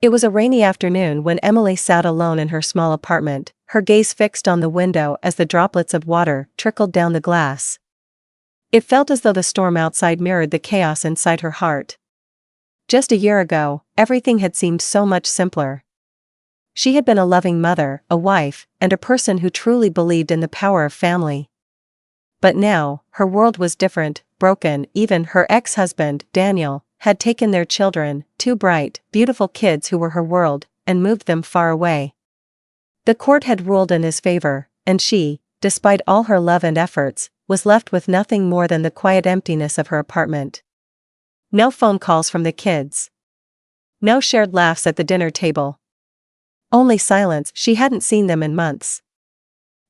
It was a rainy afternoon when Emily sat alone in her small apartment, her gaze fixed on the window as the droplets of water trickled down the glass. It felt as though the storm outside mirrored the chaos inside her heart. Just a year ago, everything had seemed so much simpler. She had been a loving mother, a wife, and a person who truly believed in the power of family. But now, her world was different, broken. Even her ex-husband, Daniel, had taken their children, two bright, beautiful kids who were her world, and moved them far away. The court had ruled in his favor, and she, despite all her love and efforts, was left with nothing more than the quiet emptiness of her apartment. No phone calls from the kids. No shared laughs at the dinner table. Only silence. She hadn't seen them in months.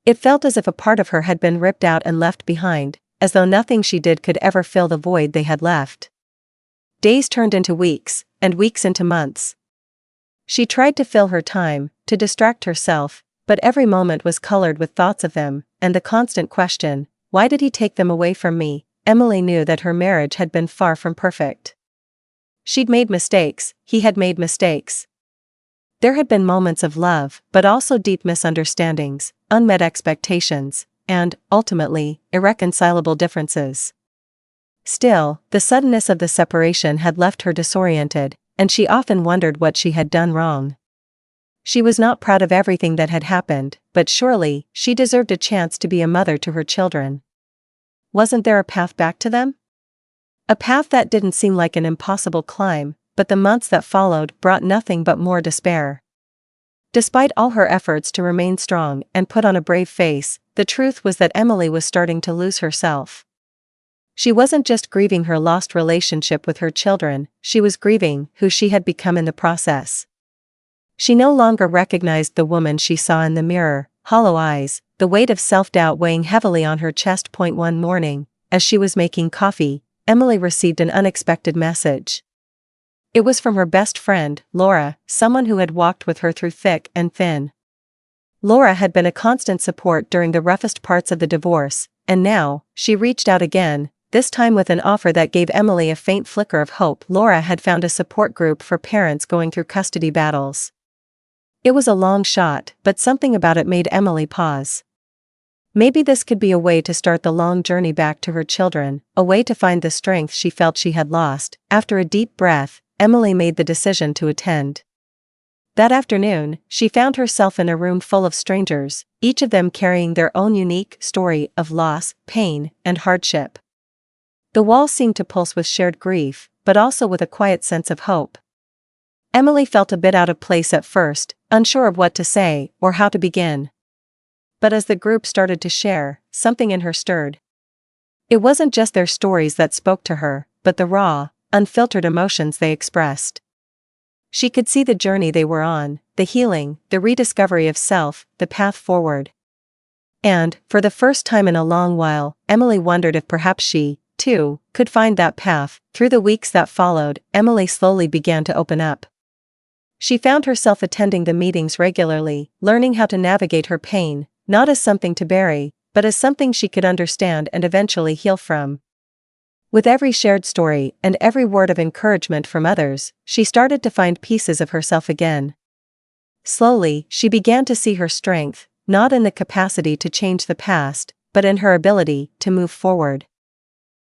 It felt as if a part of her had been ripped out and left behind, as though nothing she did could ever fill the void they had left. Days turned into weeks, and weeks into months. She tried to fill her time, to distract herself, but every moment was colored with thoughts of them, and the constant question, why did he take them away from me? Emily knew that her marriage had been far from perfect. She'd made mistakes, he had made mistakes. There had been moments of love, but also deep misunderstandings, unmet expectations, and, ultimately, irreconcilable differences. Still, the suddenness of the separation had left her disoriented, and she often wondered what she had done wrong. She was not proud of everything that had happened, but surely, she deserved a chance to be a mother to her children. Wasn't there a path back to them? A path that didn't seem like an impossible climb, but the months that followed brought nothing but more despair. Despite all her efforts to remain strong and put on a brave face, the truth was that Emily was starting to lose herself. She wasn't just grieving her lost relationship with her children, she was grieving who she had become in the process. She no longer recognized the woman she saw in the mirror, hollow eyes, the weight of self-doubt weighing heavily on her chest. One morning, as she was making coffee, Emily received an unexpected message. It was from her best friend, Laura, someone who had walked with her through thick and thin. Laura had been a constant support during the roughest parts of the divorce, and now, she reached out again, this time with an offer that gave Emily a faint flicker of hope. Laura had found a support group for parents going through custody battles. It was a long shot, but something about it made Emily pause. Maybe this could be a way to start the long journey back to her children, a way to find the strength she felt she had lost. After a deep breath, Emily made the decision to attend. That afternoon, she found herself in a room full of strangers, each of them carrying their own unique story of loss, pain, and hardship. The walls seemed to pulse with shared grief, but also with a quiet sense of hope. Emily felt a bit out of place at first, unsure of what to say or how to begin. But as the group started to share, something in her stirred. It wasn't just their stories that spoke to her, but the raw, unfiltered emotions they expressed. She could see the journey they were on, the healing, the rediscovery of self, the path forward. And, for the first time in a long while, Emily wondered if perhaps she, too, could find that path. Through the weeks that followed, Emily slowly began to open up. She found herself attending the meetings regularly, learning how to navigate her pain, not as something to bury, but as something she could understand and eventually heal from. With every shared story and every word of encouragement from others, she started to find pieces of herself again. Slowly, she began to see her strength, not in the capacity to change the past, but in her ability to move forward.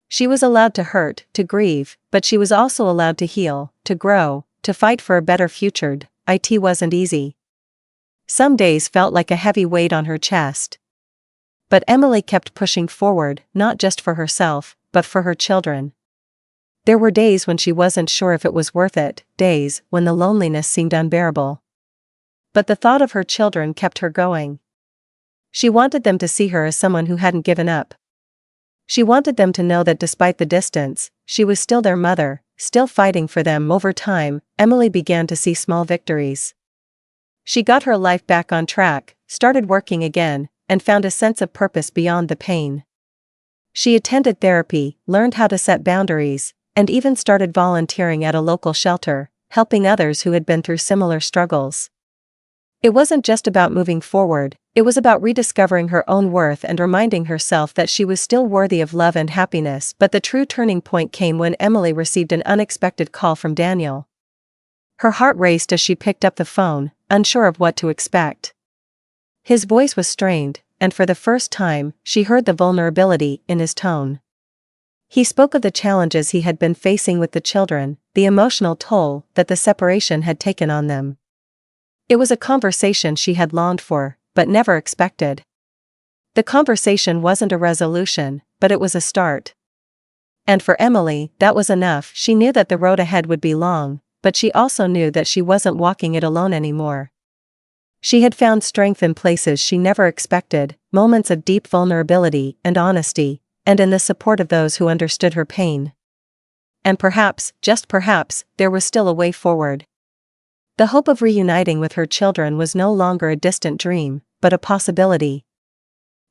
She was allowed to hurt, to grieve, but she was also allowed to heal, to grow, to fight for a better future. It wasn't easy. Some days felt like a heavy weight on her chest. But Emily kept pushing forward, not just for herself, but for her children. There were days when she wasn't sure if it was worth it, days when the loneliness seemed unbearable. But the thought of her children kept her going. She wanted them to see her as someone who hadn't given up. She wanted them to know that despite the distance, she was still their mother, still fighting for them. Over time, Emily began to see small victories. She got her life back on track, started working again, and found a sense of purpose beyond the pain. She attended therapy, learned how to set boundaries, and even started volunteering at a local shelter, helping others who had been through similar struggles. It wasn't just about moving forward, it was about rediscovering her own worth and reminding herself that she was still worthy of love and happiness. But the true turning point came when Emily received an unexpected call from Daniel. Her heart raced as she picked up the phone, unsure of what to expect. His voice was strained, and for the first time, she heard the vulnerability in his tone. He spoke of the challenges he had been facing with the children, the emotional toll that the separation had taken on them. It was a conversation she had longed for, but never expected. The conversation wasn't a resolution, but it was a start. And for Emily, that was enough. She knew that the road ahead would be long, but she also knew that she wasn't walking it alone anymore. She had found strength in places she never expected, moments of deep vulnerability and honesty, and in the support of those who understood her pain. And perhaps, just perhaps, there was still a way forward. The hope of reuniting with her children was no longer a distant dream, but a possibility.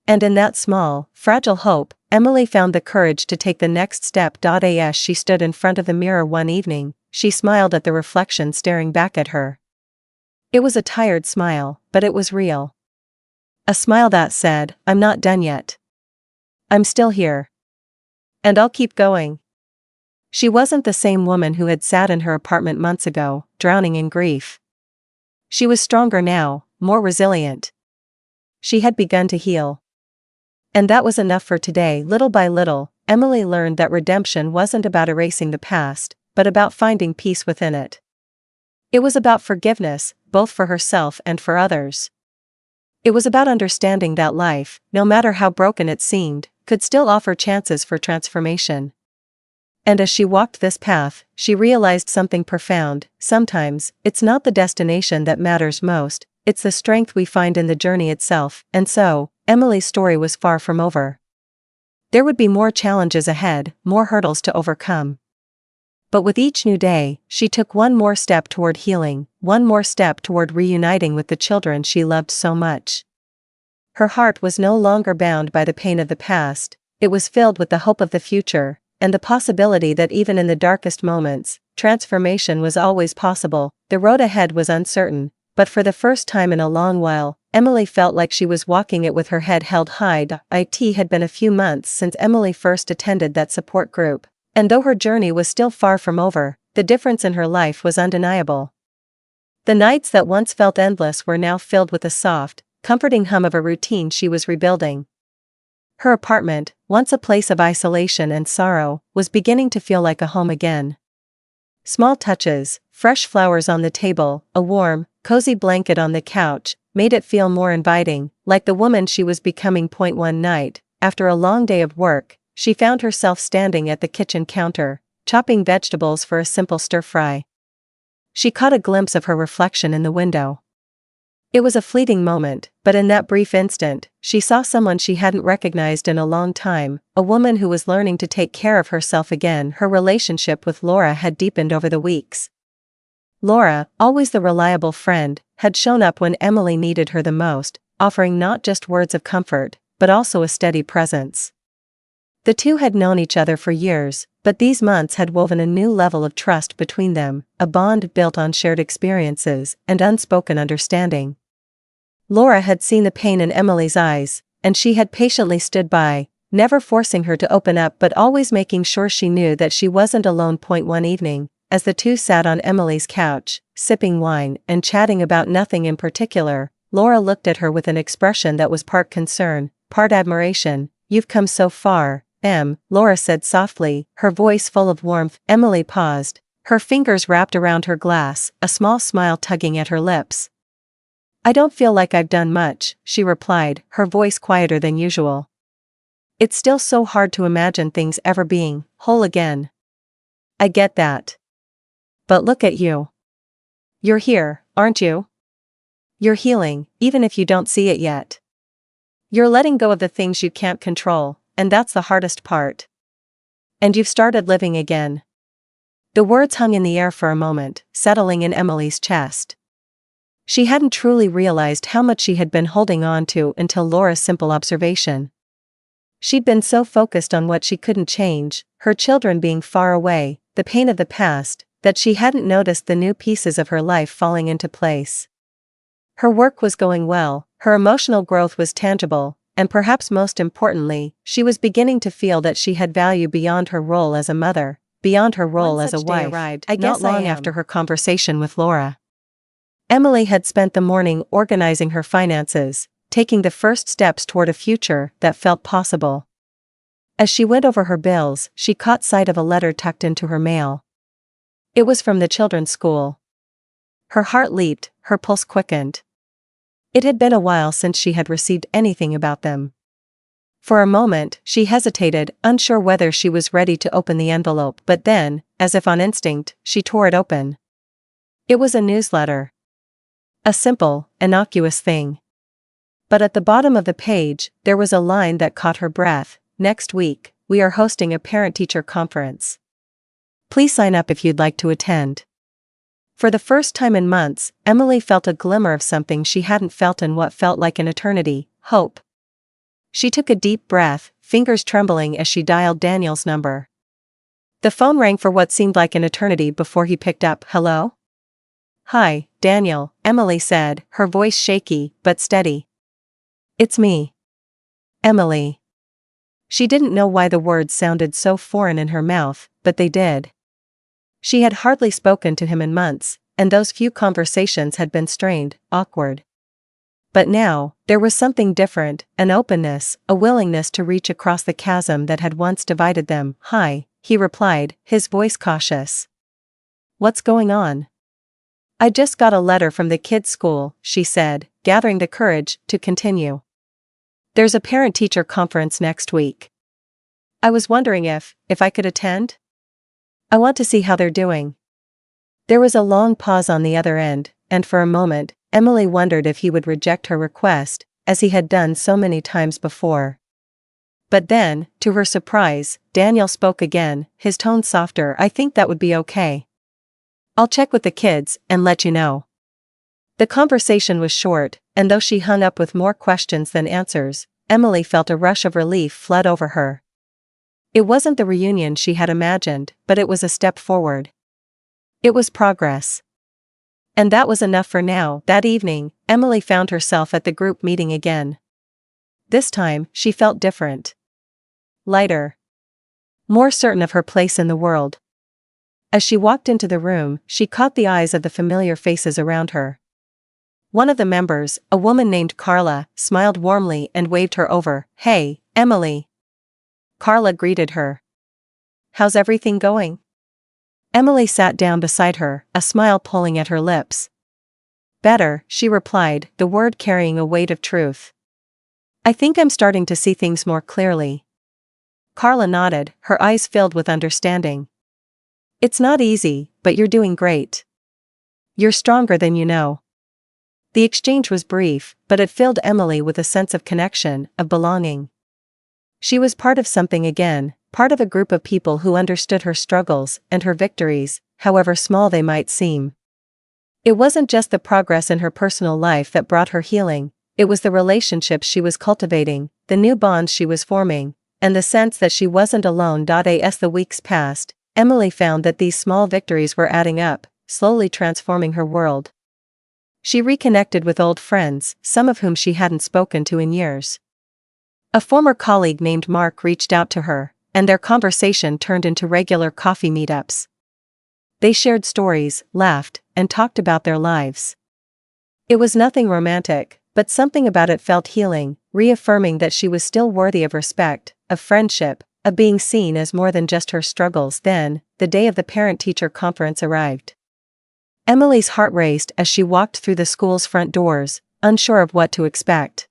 And in that small, fragile hope, Emily found the courage to take the next step. As she stood in front of the mirror one evening, she smiled at the reflection staring back at her. It was a tired smile, but it was real. A smile that said, "I'm not done yet. I'm still here. And I'll keep going." She wasn't the same woman who had sat in her apartment months ago, drowning in grief. She was stronger now, more resilient. She had begun to heal. And that was enough for today. Little by little, Emily learned that redemption wasn't about erasing the past, but about finding peace within it. It was about forgiveness, both for herself and for others. It was about understanding that life, no matter how broken it seemed, could still offer chances for transformation. And as she walked this path, she realized something profound. Sometimes, it's not the destination that matters most, it's the strength we find in the journey itself. And so, Emily's story was far from over. There would be more challenges ahead, more hurdles to overcome. But with each new day, she took one more step toward healing, one more step toward reuniting with the children she loved so much. Her heart was no longer bound by the pain of the past, it was filled with the hope of the future, and the possibility that even in the darkest moments, transformation was always possible. The road ahead was uncertain, but for the first time in a long while, Emily felt like she was walking it with her head held high. It had been a few months since Emily first attended that support group. And though her journey was still far from over, the difference in her life was undeniable. The nights that once felt endless were now filled with the soft, comforting hum of a routine she was rebuilding. Her apartment, once a place of isolation and sorrow, was beginning to feel like a home again. Small touches, fresh flowers on the table, a warm, cozy blanket on the couch, made it feel more inviting, like the woman she was becoming. One night, after a long day of work, she found herself standing at the kitchen counter, chopping vegetables for a simple stir-fry. She caught a glimpse of her reflection in the window. It was a fleeting moment, but in that brief instant, she saw someone she hadn't recognized in a long time, a woman who was learning to take care of herself again. Her relationship with Laura had deepened over the weeks. Laura, always the reliable friend, had shown up when Emily needed her the most, offering not just words of comfort, but also a steady presence. The two had known each other for years, but these months had woven a new level of trust between them, a bond built on shared experiences and unspoken understanding. Laura had seen the pain in Emily's eyes, and she had patiently stood by, never forcing her to open up but always making sure she knew that she wasn't alone. One evening, as the two sat on Emily's couch, sipping wine and chatting about nothing in particular, Laura looked at her with an expression that was part concern, part admiration. "You've come so far, Em," Laura said softly, her voice full of warmth. Emily paused, her fingers wrapped around her glass, a small smile tugging at her lips. "I don't feel like I've done much," she replied, her voice quieter than usual. "It's still so hard to imagine things ever being whole again." "I get that. But look at you. You're here, aren't you? You're healing, even if you don't see it yet. You're letting go of the things you can't control, and that's the hardest part. And you've started living again." The words hung in the air for a moment, settling in Emily's chest. She hadn't truly realized how much she had been holding on to until Laura's simple observation. She'd been so focused on what she couldn't change, her children being far away, the pain of the past, that she hadn't noticed the new pieces of her life falling into place. Her work was going well, her emotional growth was tangible, and perhaps most importantly, she was beginning to feel that she had value beyond her role as a mother, beyond her role One as a such day wife, arrived, not long after her conversation with Laura. Emily had spent the morning organizing her finances, taking the first steps toward a future that felt possible. As she went over her bills, she caught sight of a letter tucked into her mail. It was from the children's school. Her heart leaped, her pulse quickened. It had been a while since she had received anything about them. For a moment, she hesitated, unsure whether she was ready to open the envelope, but then, as if on instinct, she tore it open. It was a newsletter. A simple, innocuous thing. But at the bottom of the page, there was a line that caught her breath. Next week, we are hosting a parent-teacher conference. Please sign up if you'd like to attend. For the first time in months, Emily felt a glimmer of something she hadn't felt in what felt like an eternity: hope. She took a deep breath, fingers trembling as she dialed Daniel's number. The phone rang for what seemed like an eternity before he picked up. Hello? Hi, Daniel, Emily said, her voice shaky, but steady. It's me. Emily. She didn't know why the words sounded so foreign in her mouth, but they did. She had hardly spoken to him in months, and those few conversations had been strained, awkward. But now, there was something different, an openness, a willingness to reach across the chasm that had once divided them. Hi, he replied, his voice cautious. What's going on? I just got a letter from the kids' school, she said, gathering the courage to continue. There's a parent-teacher conference next week. I was wondering if I could attend? I want to see how they're doing. There was a long pause on the other end, and for a moment, Emily wondered if he would reject her request, as he had done so many times before. But then, to her surprise, Daniel spoke again, his tone softer. I think that would be okay. I'll check with the kids and let you know. The conversation was short, and though she hung up with more questions than answers, Emily felt a rush of relief flood over her. It wasn't the reunion she had imagined, but it was a step forward. It was progress. And that was enough for now. That evening, Emily found herself at the group meeting again. This time, she felt different. Lighter. More certain of her place in the world. As she walked into the room, she caught the eyes of the familiar faces around her. One of the members, a woman named Carla, smiled warmly and waved her over. Hey, Emily. Carla greeted her. How's everything going? Emily sat down beside her, a smile pulling at her lips. Better, she replied, the word carrying a weight of truth. I think I'm starting to see things more clearly. Carla nodded, her eyes filled with understanding. It's not easy, but you're doing great. You're stronger than you know. The exchange was brief, but it filled Emily with a sense of connection, of belonging. She was part of something again, part of a group of people who understood her struggles and her victories, however small they might seem. It wasn't just the progress in her personal life that brought her healing, it was the relationships she was cultivating, the new bonds she was forming, and the sense that she wasn't alone. As the weeks passed, Emily found that these small victories were adding up, slowly transforming her world. She reconnected with old friends, some of whom she hadn't spoken to in years. A former colleague named Mark reached out to her, and their conversation turned into regular coffee meetups. They shared stories, laughed, and talked about their lives. It was nothing romantic, but something about it felt healing, reaffirming that she was still worthy of respect, of friendship, of being seen as more than just her struggles. Then, the day of the parent-teacher conference arrived. Emily's heart raced as she walked through the school's front doors, unsure of what to expect.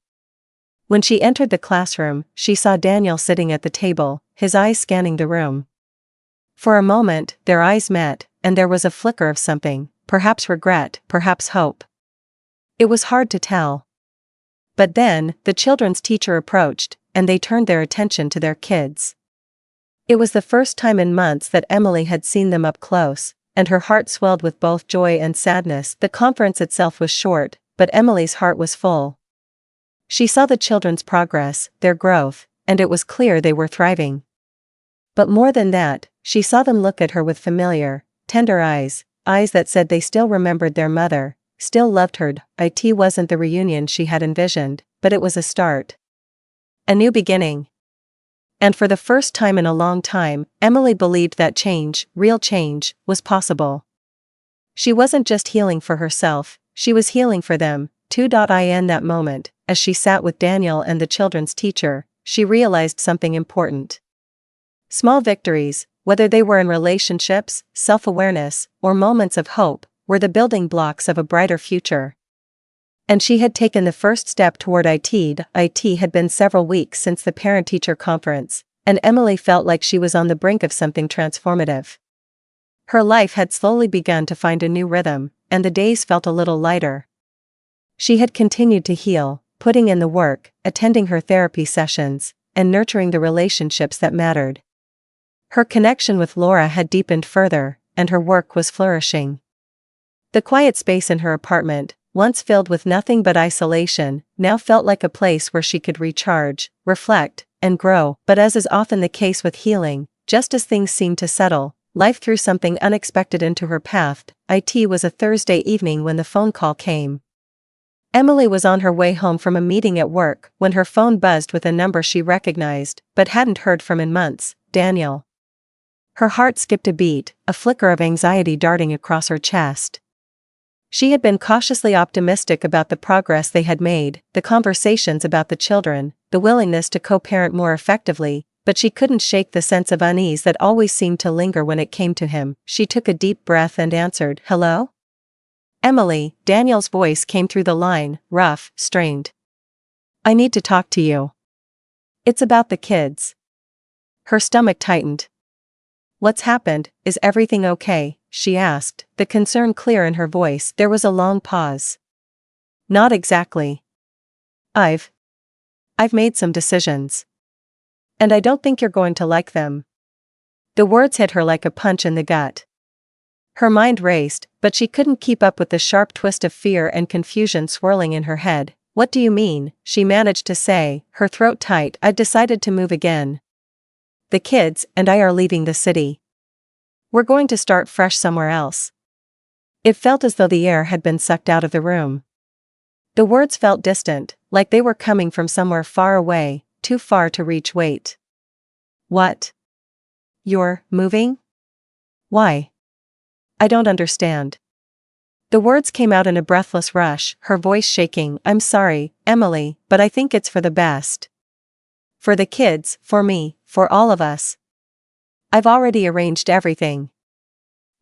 When she entered the classroom, she saw Daniel sitting at the table, his eyes scanning the room. For a moment, their eyes met, and there was a flicker of something, perhaps regret, perhaps hope. It was hard to tell. But then, the children's teacher approached, and they turned their attention to their kids. It was the first time in months that Emily had seen them up close, and her heart swelled with both joy and sadness. The conference itself was short, but Emily's heart was full. She saw the children's progress, their growth, and it was clear they were thriving. But more than that, she saw them look at her with familiar, tender eyes, eyes that said they still remembered their mother, still loved her. It wasn't the reunion she had envisioned, but it was a start. A new beginning. And for the first time in a long time, Emily believed that change, real change, was possible. She wasn't just healing for herself, she was healing for them, too. In that moment, as she sat with Daniel and the children's teacher, she realized something important. Small victories, whether they were in relationships, self-awareness, or moments of hope, were the building blocks of a brighter future. And she had taken the first step toward it. It had been several weeks since the parent-teacher conference, and Emily felt like she was on the brink of something transformative. Her life had slowly begun to find a new rhythm, and the days felt a little lighter. She had continued to heal, putting in the work, attending her therapy sessions, and nurturing the relationships that mattered. Her connection with Laura had deepened further, and her work was flourishing. The quiet space in her apartment, once filled with nothing but isolation, now felt like a place where she could recharge, reflect, and grow. But as is often the case with healing, just as things seemed to settle, life threw something unexpected into her path. It was a Thursday evening when the phone call came. Emily was on her way home from a meeting at work when her phone buzzed with a number she recognized, but hadn't heard from in months: Daniel. Her heart skipped a beat, a flicker of anxiety darting across her chest. She had been cautiously optimistic about the progress they had made, the conversations about the children, the willingness to co-parent more effectively, but she couldn't shake the sense of unease that always seemed to linger when it came to him. She took a deep breath and answered, "Hello?" "Emily," Daniel's voice came through the line, rough, strained. "I need to talk to you. It's about the kids." Her stomach tightened. "What's happened? Is everything okay?" she asked, the concern clear in her voice. There was a long pause. "Not exactly. I've made some decisions. And I don't think you're going to like them." The words hit her like a punch in the gut. Her mind raced, but she couldn't keep up with the sharp twist of fear and confusion swirling in her head. "What do you mean?" she managed to say, her throat tight. "I've decided to move again. The kids and I are leaving the city. We're going to start fresh somewhere else." It felt as though the air had been sucked out of the room. The words felt distant, like they were coming from somewhere far away, too far to reach. "Wait. What? You're moving? Why? I don't understand." The words came out in a breathless rush, her voice shaking. "I'm sorry, Emily, but I think it's for the best. For the kids, for me, for all of us. I've already arranged everything.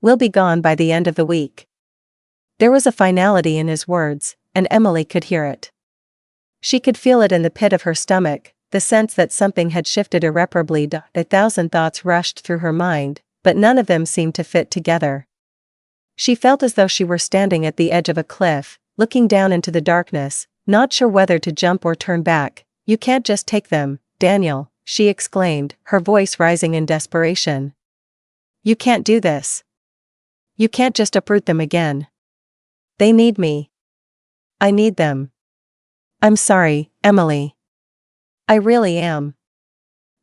We'll be gone by the end of the week." There was a finality in his words, and Emily could hear it. She could feel it in the pit of her stomach, the sense that something had shifted irreparably. 1,000 thoughts rushed through her mind, but none of them seemed to fit together. She felt as though she were standing at the edge of a cliff, looking down into the darkness, not sure whether to jump or turn back. "You can't just take them, Daniel," she exclaimed, her voice rising in desperation. "You can't do this. You can't just uproot them again. They need me. I need them. I'm sorry, Emily. I really am.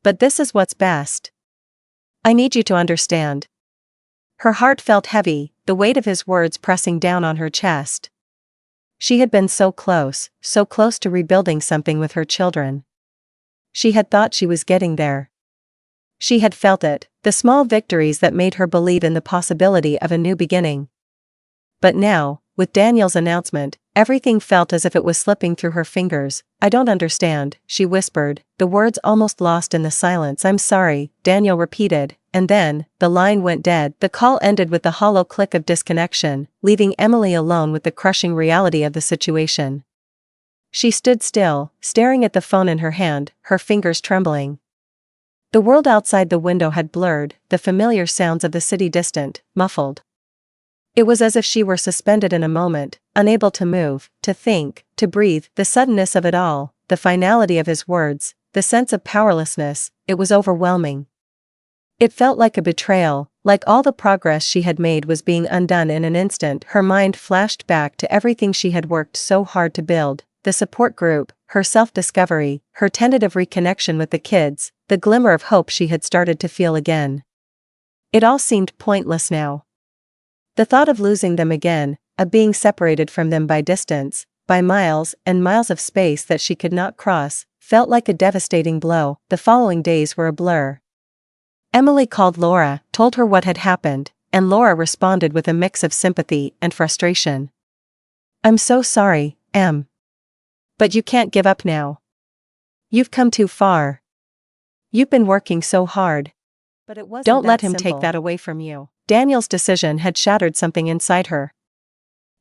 But this is what's best. I need you to understand." Her heart felt heavy, the weight of his words pressing down on her chest. She had been so close to rebuilding something with her children. She had thought she was getting there. She had felt it, the small victories that made her believe in the possibility of a new beginning. But now, with Daniel's announcement, everything felt as if it was slipping through her fingers. "I don't understand," she whispered, the words almost lost in the silence. "I'm sorry," Daniel repeated, and then, the line went dead. The call ended with the hollow click of disconnection, leaving Emily alone with the crushing reality of the situation. She stood still, staring at the phone in her hand, her fingers trembling. The world outside the window had blurred, the familiar sounds of the city distant, muffled. It was as if she were suspended in a moment, unable to move, to think, to breathe. The suddenness of it all, the finality of his words, the sense of powerlessness, it was overwhelming. It felt like a betrayal, like all the progress she had made was being undone in an instant. Her mind flashed back to everything she had worked so hard to build, the support group, her self-discovery, her tentative reconnection with the kids, the glimmer of hope she had started to feel again. It all seemed pointless now. The thought of losing them again, of being separated from them by distance, by miles and miles of space that she could not cross, felt like a devastating blow. The following days were a blur. Emily called Laura, told her what had happened, and Laura responded with a mix of sympathy and frustration. "I'm so sorry, Em. But you can't give up now. You've come too far. You've been working so hard. But it wasn't. Don't let him take that away from you." Daniel's decision had shattered something inside her.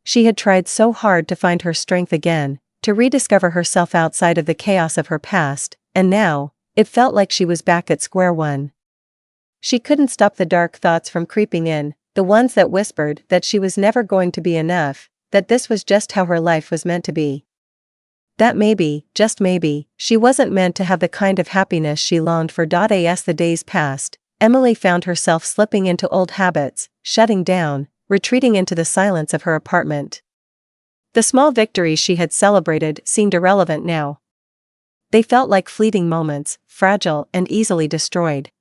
She had tried so hard to find her strength again, to rediscover herself outside of the chaos of her past, and now, it felt like she was back at square one. She couldn't stop the dark thoughts from creeping in, the ones that whispered that she was never going to be enough, that this was just how her life was meant to be. That maybe, just maybe, she wasn't meant to have the kind of happiness she longed for. As the days passed, Emily found herself slipping into old habits, shutting down, retreating into the silence of her apartment. The small victories she had celebrated seemed irrelevant now. They felt like fleeting moments, fragile and easily destroyed.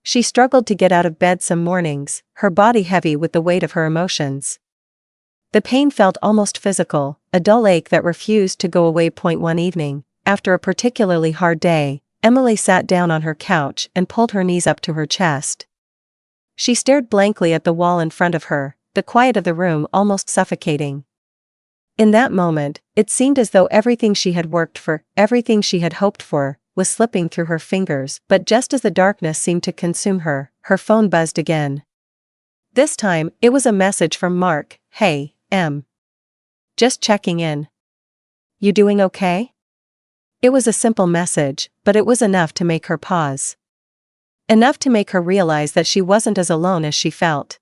She struggled to get out of bed some mornings, her body heavy with the weight of her emotions. The pain felt almost physical, a dull ache that refused to go away. One evening, after a particularly hard day, Emily sat down on her couch and pulled her knees up to her chest. She stared blankly at the wall in front of her, the quiet of the room almost suffocating. In that moment, it seemed as though everything she had worked for, everything she had hoped for, was slipping through her fingers. But just as the darkness seemed to consume her, her phone buzzed again. This time, it was a message from Mark. "Hey, Em. Just checking in. You doing okay?" It was a simple message, but it was enough to make her pause. Enough to make her realize that she wasn't as alone as she felt.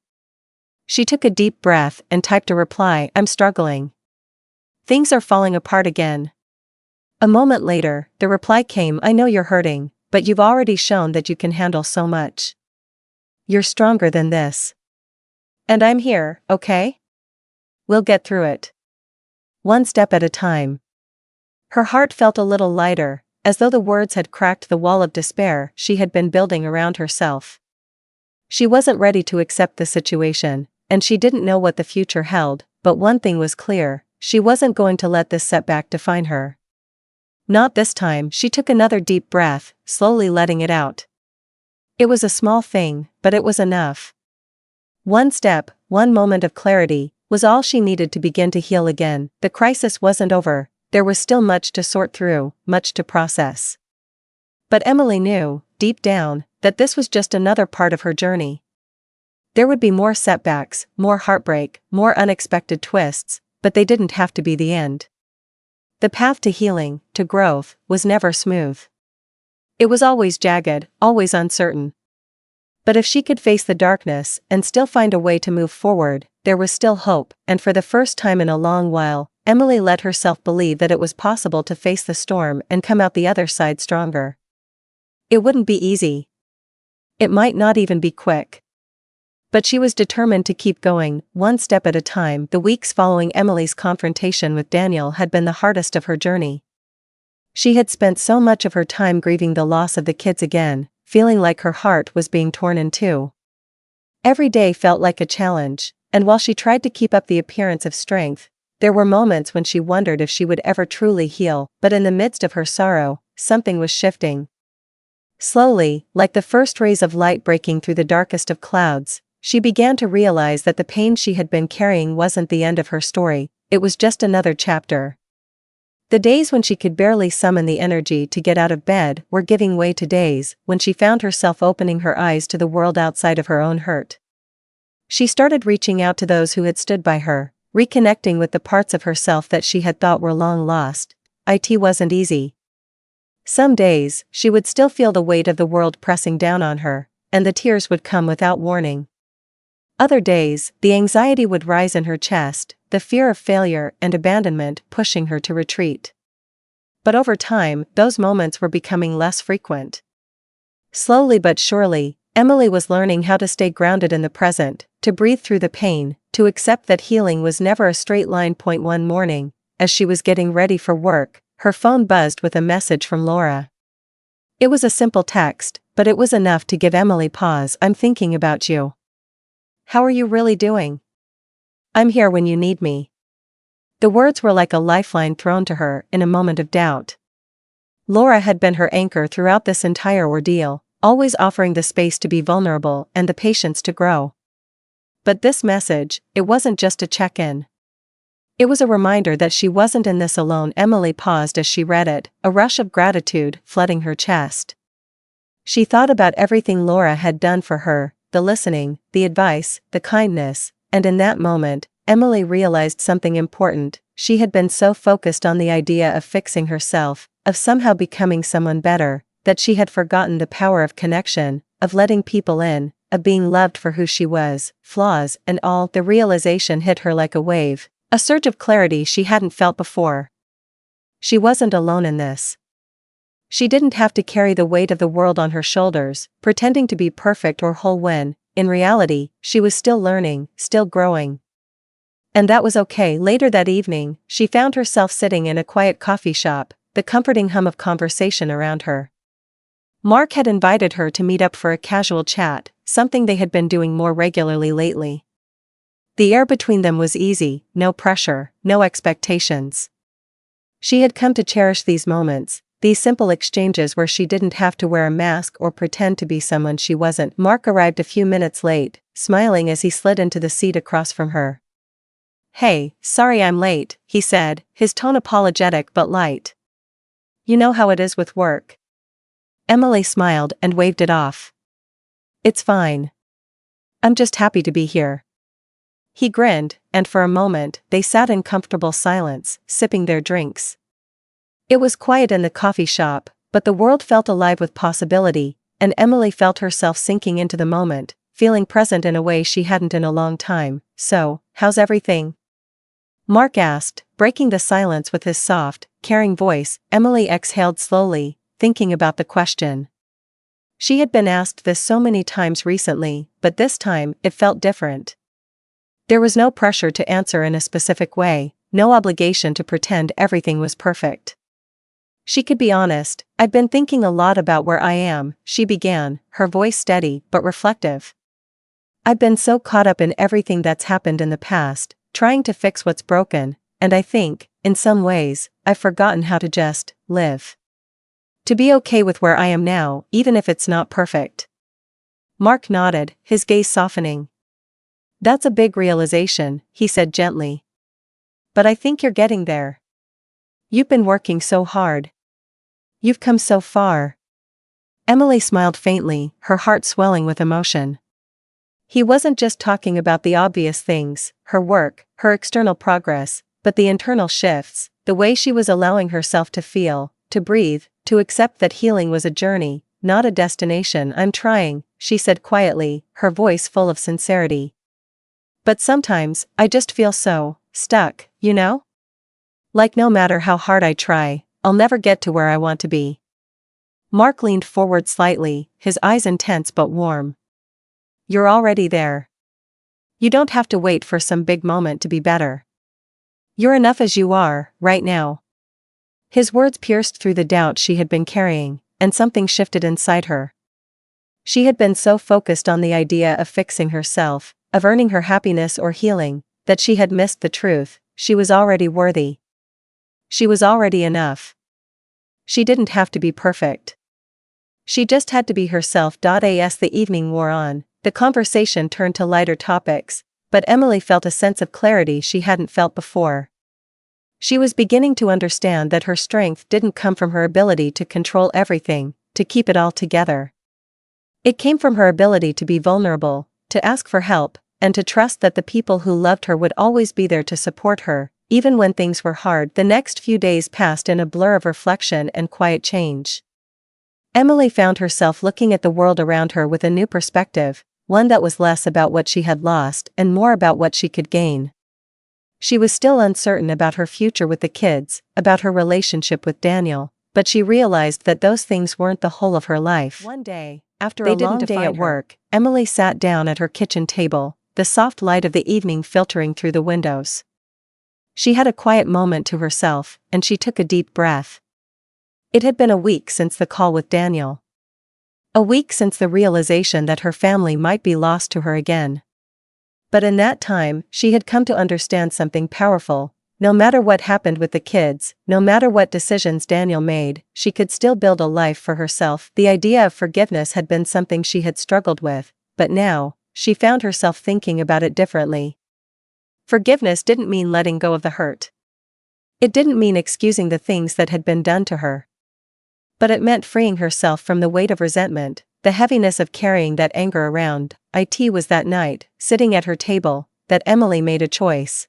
She took a deep breath and typed a reply. "I'm struggling. Things are falling apart again." A moment later, the reply came. "I know you're hurting, but you've already shown that you can handle so much. You're stronger than this. And I'm here, okay? We'll get through it. One step at a time." Her heart felt a little lighter, as though the words had cracked the wall of despair she had been building around herself. She wasn't ready to accept the situation, and she didn't know what the future held, but one thing was clear, she wasn't going to let this setback define her. Not this time. She took another deep breath, slowly letting it out. It was a small thing, but it was enough. One step, one moment of clarity, was all she needed to begin to heal again. The crisis wasn't over, there was still much to sort through, much to process. But Emily knew, deep down, that this was just another part of her journey. There would be more setbacks, more heartbreak, more unexpected twists, but they didn't have to be the end. The path to healing, to growth, was never smooth. It was always jagged, always uncertain. But if she could face the darkness and still find a way to move forward, there was still hope, and for the first time in a long while, Emily let herself believe that it was possible to face the storm and come out the other side stronger. It wouldn't be easy. It might not even be quick. But she was determined to keep going, one step at a time. The weeks following Emily's confrontation with Daniel had been the hardest of her journey. She had spent so much of her time grieving the loss of the kids again, feeling like her heart was being torn in two. Every day felt like a challenge, and while she tried to keep up the appearance of strength, there were moments when she wondered if she would ever truly heal. But in the midst of her sorrow, something was shifting. Slowly, like the first rays of light breaking through the darkest of clouds, she began to realize that the pain she had been carrying wasn't the end of her story, it was just another chapter. The days when she could barely summon the energy to get out of bed were giving way to days when she found herself opening her eyes to the world outside of her own hurt. She started reaching out to those who had stood by her, reconnecting with the parts of herself that she had thought were long lost. It wasn't easy. Some days, she would still feel the weight of the world pressing down on her, and the tears would come without warning. Other days, the anxiety would rise in her chest, the fear of failure and abandonment pushing her to retreat. But over time, those moments were becoming less frequent. Slowly but surely, Emily was learning how to stay grounded in the present, to breathe through the pain, to accept that healing was never a straight line. One morning, as she was getting ready for work, her phone buzzed with a message from Laura. It was a simple text, but it was enough to give Emily pause. "I'm thinking about you. How are you really doing? I'm here when you need me." The words were like a lifeline thrown to her in a moment of doubt. Laura had been her anchor throughout this entire ordeal, always offering the space to be vulnerable and the patience to grow. But this message, it wasn't just a check-in. It was a reminder that she wasn't in this alone. Emily paused as she read it, a rush of gratitude flooding her chest. She thought about everything Laura had done for her, the listening, the advice, the kindness, and in that moment, Emily realized something important. She had been so focused on the idea of fixing herself, of somehow becoming someone better, that she had forgotten the power of connection, of letting people in, of being loved for who she was, flaws and all. The realization hit her like a wave, a surge of clarity she hadn't felt before. She wasn't alone in this. She didn't have to carry the weight of the world on her shoulders, pretending to be perfect or whole when, in reality, she was still learning, still growing. And that was okay. Later that evening, she found herself sitting in a quiet coffee shop, the comforting hum of conversation around her. Mark had invited her to meet up for a casual chat, something they had been doing more regularly lately. The air between them was easy, no pressure, no expectations. She had come to cherish these moments, these simple exchanges where she didn't have to wear a mask or pretend to be someone she wasn't. Mark arrived a few minutes late, smiling as he slid into the seat across from her. "Hey, sorry I'm late," he said, his tone apologetic but light. "You know how it is with work." Emily smiled and waved it off. "It's fine. I'm just happy to be here." He grinned, and for a moment, they sat in comfortable silence, sipping their drinks. It was quiet in the coffee shop, but the world felt alive with possibility, and Emily felt herself sinking into the moment, feeling present in a way she hadn't in a long time. "So, how's everything?" Mark asked, breaking the silence with his soft, caring voice. Emily exhaled slowly, thinking about the question. She had been asked this so many times recently, but this time, it felt different. There was no pressure to answer in a specific way, no obligation to pretend everything was perfect. She could be honest. "I've been thinking a lot about where I am," she began, her voice steady but reflective. "I've been so caught up in everything that's happened in the past, trying to fix what's broken, and I think, in some ways, I've forgotten how to just live. To be okay with where I am now, even if it's not perfect." Mark nodded, his gaze softening. "That's a big realization," he said gently. "But I think you're getting there. You've been working so hard. You've come so far." Emily smiled faintly, her heart swelling with emotion. He wasn't just talking about the obvious things, her work, her external progress, but the internal shifts, the way she was allowing herself to feel, to breathe, to accept that healing was a journey, not a destination. "I'm trying," she said quietly, her voice full of sincerity. "But sometimes, I just feel so stuck, you know? Like no matter how hard I try, I'll never get to where I want to be." Mark leaned forward slightly, his eyes intense but warm. "You're already there. You don't have to wait for some big moment to be better. You're enough as you are, right now." His words pierced through the doubt she had been carrying, and something shifted inside her. She had been so focused on the idea of fixing herself, of earning her happiness or healing, that she had missed the truth. She was already worthy. She was already enough. She didn't have to be perfect. She just had to be herself. As the evening wore on, the conversation turned to lighter topics, but Emily felt a sense of clarity she hadn't felt before. She was beginning to understand that her strength didn't come from her ability to control everything, to keep it all together. It came from her ability to be vulnerable, to ask for help, and to trust that the people who loved her would always be there to support her, even when things were hard. The next few days passed in a blur of reflection and quiet change. Emily found herself looking at the world around her with a new perspective, one that was less about what she had lost and more about what she could gain. She was still uncertain about her future with the kids, about her relationship with Daniel, but she realized that those things weren't the whole of her life. One day, after a long day at work, Emily sat down at her kitchen table, the soft light of the evening filtering through the windows. She had a quiet moment to herself, and she took a deep breath. It had been a week since the call with Daniel. A week since the realization that her family might be lost to her again. But in that time, she had come to understand something powerful. no matter what happened with the kids, no matter what decisions Daniel made, she could still build a life for herself. The idea of forgiveness had been something she had struggled with, but now, she found herself thinking about it differently. Forgiveness didn't mean letting go of the hurt. It didn't mean excusing the things that had been done to her. But it meant freeing herself from the weight of resentment, the heaviness of carrying that anger around. It was that night, sitting at her table, that Emily made a choice.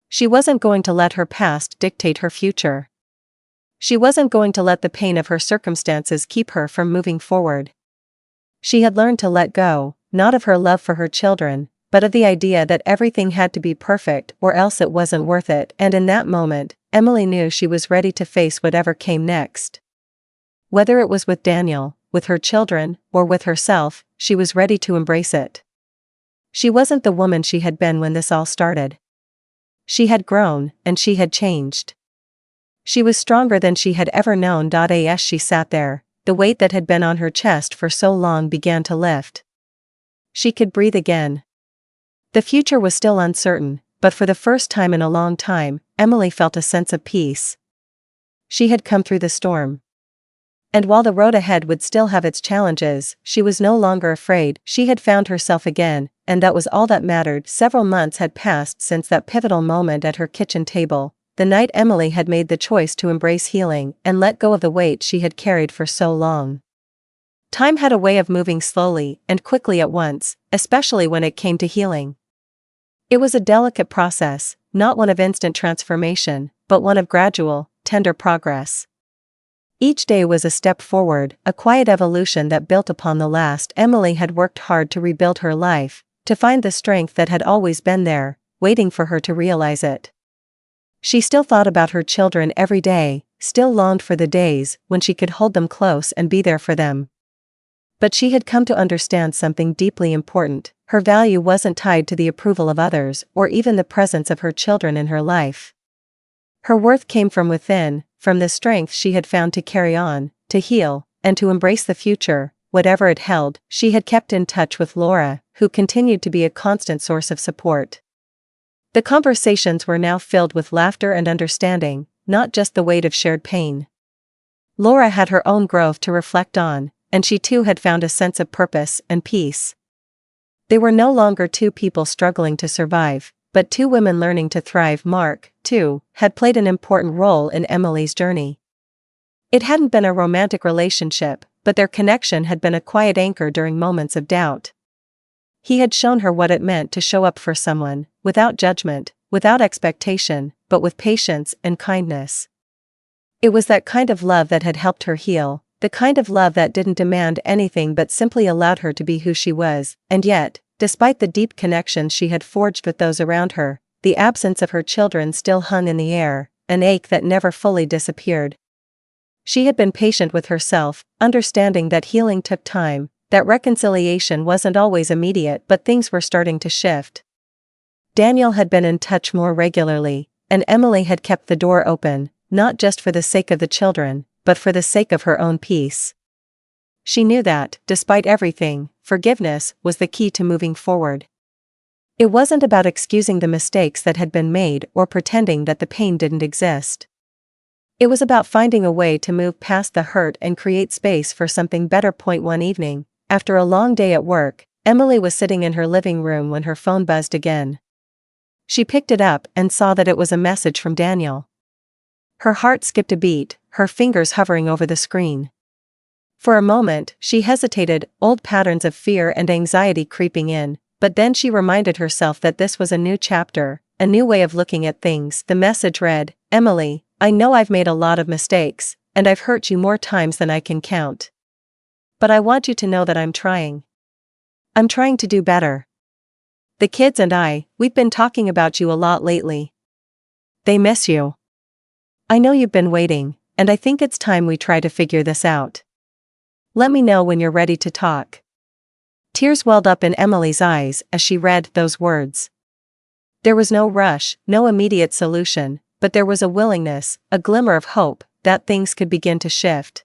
She wasn't going to let her past dictate her future. She wasn't going to let the pain of her circumstances keep her from moving forward. She had learned to let go, not of her love for her children, but of the idea that everything had to be perfect or else it wasn't worth it. And in that moment, Emily knew she was ready to face whatever came next. Whether it was with Daniel, with her children, or with herself, she was ready to embrace it. She wasn't the woman she had been when this all started. She had grown, and she had changed. She was stronger than she had ever known. As she sat there, the weight that had been on her chest for so long began to lift. She could breathe again. The future was still uncertain, but for the first time in a long time, Emily felt a sense of peace. She had come through the storm. And while the road ahead would still have its challenges, she was no longer afraid. She had found herself again, and that was all that mattered. Several months had passed since that pivotal moment at her kitchen table, the night Emily had made the choice to embrace healing and let go of the weight she had carried for so long. Time had a way of moving slowly and quickly at once, especially when it came to healing. It was a delicate process, not one of instant transformation, but one of gradual, tender progress. Each day was a step forward, a quiet evolution that built upon the last. Emily had worked hard to rebuild her life, to find the strength that had always been there, waiting for her to realize it. She still thought about her children every day, still longed for the days when she could hold them close and be there for them. But she had come to understand something deeply important. Her value wasn't tied to the approval of others or even the presence of her children in her life. Her worth came from within, from the strength she had found to carry on, to heal, and to embrace the future, whatever it held. She had kept in touch with Laura, who continued to be a constant source of support. The conversations were now filled with laughter and understanding, not just the weight of shared pain. Laura had her own growth to reflect on, and she too had found a sense of purpose and peace. They were no longer two people struggling to survive, but two women learning to thrive. Mark, too, had played an important role in Emily's journey. It hadn't been a romantic relationship, but their connection had been a quiet anchor during moments of doubt. He had shown her what it meant to show up for someone, without judgment, without expectation, but with patience and kindness. It was that kind of love that had helped her heal, the kind of love that didn't demand anything but simply allowed her to be who she was. And yet, despite the deep connections she had forged with those around her, the absence of her children still hung in the air, an ache that never fully disappeared. She had been patient with herself, understanding that healing took time, that reconciliation wasn't always immediate, but things were starting to shift. Daniel had been in touch more regularly, and Emily had kept the door open, not just for the sake of the children, but for the sake of her own peace. She knew that, despite everything, forgiveness was the key to moving forward. It wasn't about excusing the mistakes that had been made or pretending that the pain didn't exist. It was about finding a way to move past the hurt and create space for something better. One evening, after a long day at work, Emily was sitting in her living room when her phone buzzed again. She picked it up and saw that it was a message from Daniel. Her heart skipped a beat, her fingers hovering over the screen. For a moment, she hesitated, old patterns of fear and anxiety creeping in, but then she reminded herself that this was a new chapter, a new way of looking at things. The message read, "Emily, I know I've made a lot of mistakes, and I've hurt you more times than I can count. But I want you to know that I'm trying. I'm trying to do better. The kids and we've been talking about you a lot lately. They miss you. I know you've been waiting, and I think it's time we try to figure this out. Let me know when you're ready to talk." Tears welled up in Emily's eyes as she read those words. There was no rush, no immediate solution, but there was a willingness, a glimmer of hope, that things could begin to shift.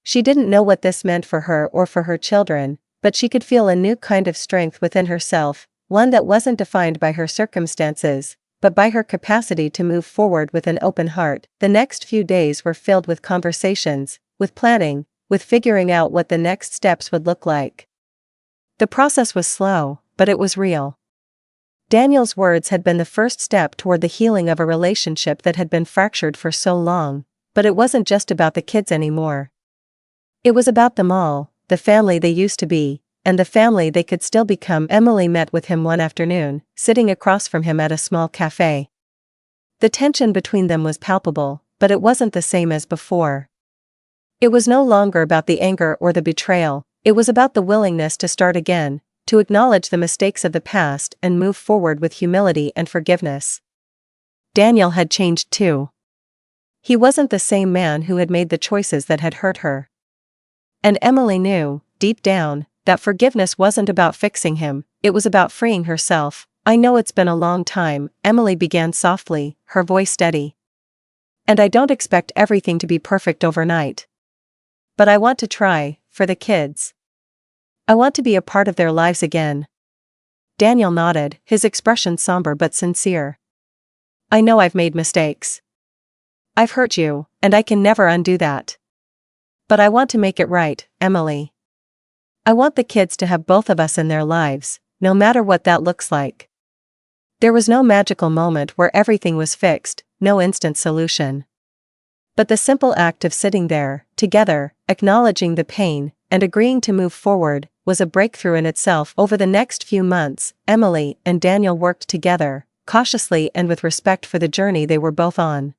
She didn't know what this meant for her or for her children, but she could feel a new kind of strength within herself, one that wasn't defined by her circumstances, but by her capacity to move forward with an open heart. The next few days were filled with conversations, with planning, with figuring out what the next steps would look like. The process was slow, but it was real. Daniel's words had been the first step toward the healing of a relationship that had been fractured for so long, but it wasn't just about the kids anymore. It was about them all, the family they used to be, and the family they could still become. Emily met with him one afternoon, sitting across from him at a small cafe. The tension between them was palpable, but it wasn't the same as before. It was no longer about the anger or the betrayal, it was about the willingness to start again, to acknowledge the mistakes of the past and move forward with humility and forgiveness. Daniel had changed too. He wasn't the same man who had made the choices that had hurt her. And Emily knew, deep down, that forgiveness wasn't about fixing him, it was about freeing herself. "I know it's been a long time," Emily began softly, her voice steady. "And I don't expect everything to be perfect overnight. But I want to try, for the kids. I want to be a part of their lives again." Daniel nodded, his expression somber but sincere. "I know I've made mistakes. I've hurt you, and I can never undo that. But I want to make it right, Emily. I want the kids to have both of us in their lives, no matter what that looks like." There was no magical moment where everything was fixed, no instant solution. But the simple act of sitting there, together, acknowledging the pain, and agreeing to move forward, was a breakthrough in itself. Over the next few months, Emily and Daniel worked together, cautiously and with respect for the journey they were both on.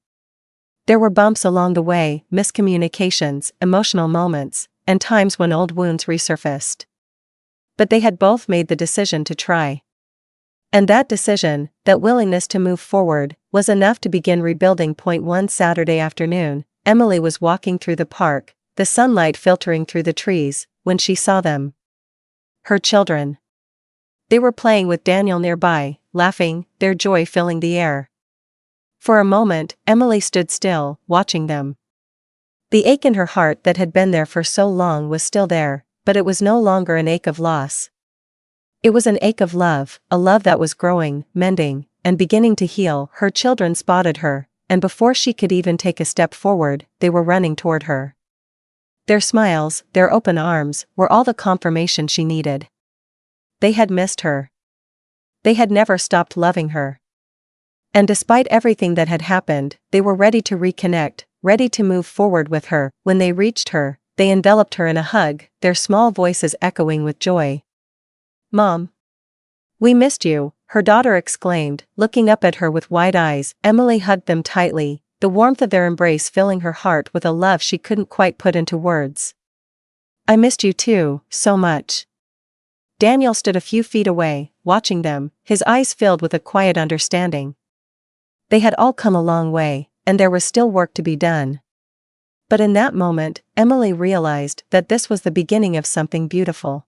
There were bumps along the way, miscommunications, emotional moments, and times when old wounds resurfaced. But they had both made the decision to try. And that decision, that willingness to move forward, was enough to begin rebuilding. One Saturday afternoon, Emily was walking through the park, the sunlight filtering through the trees, when she saw them. Her children. They were playing with Daniel nearby, laughing, their joy filling the air. For a moment, Emily stood still, watching them. The ache in her heart that had been there for so long was still there, but it was no longer an ache of loss. It was an ache of love, a love that was growing, mending, and beginning to heal. Her children spotted her, and before she could even take a step forward, they were running toward her. Their smiles, their open arms, were all the confirmation she needed. They had missed her. They had never stopped loving her. And despite everything that had happened, they were ready to reconnect, ready to move forward with her. When they reached her, they enveloped her in a hug, their small voices echoing with joy. "Mom! We missed you," her daughter exclaimed, looking up at her with wide eyes. Emily hugged them tightly, the warmth of their embrace filling her heart with a love she couldn't quite put into words. "I missed you too, so much." Daniel stood a few feet away, watching them, his eyes filled with a quiet understanding. They had all come a long way, and there was still work to be done. But in that moment, Emily realized that this was the beginning of something beautiful.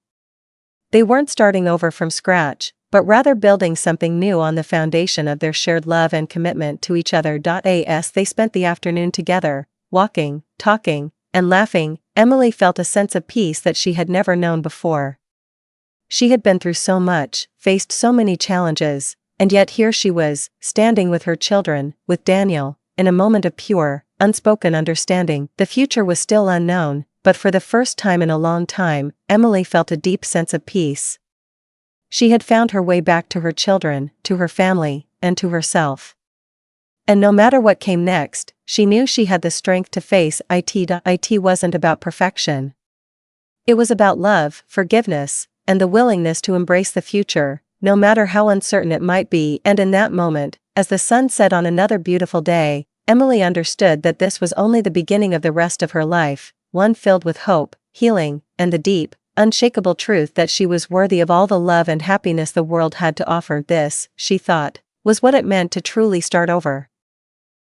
They weren't starting over from scratch, but rather building something new on the foundation of their shared love and commitment to each other. As they spent the afternoon together, walking, talking, and laughing, Emily felt a sense of peace that she had never known before. She had been through so much, faced so many challenges, and yet here she was, standing with her children, with Daniel, in a moment of pure, unspoken understanding. The future was still unknown, but for the first time in a long time, Emily felt a deep sense of peace. She had found her way back to her children, to her family, and to herself. And no matter what came next, she knew she had the strength to face it. It wasn't about perfection. It was about love, forgiveness, and the willingness to embrace the future, no matter how uncertain it might be. And in that moment, as the sun set on another beautiful day, Emily understood that this was only the beginning of the rest of her life, one filled with hope, healing, and the deep, unshakable truth that she was worthy of all the love and happiness the world had to offer. This, she thought, was what it meant to truly start over.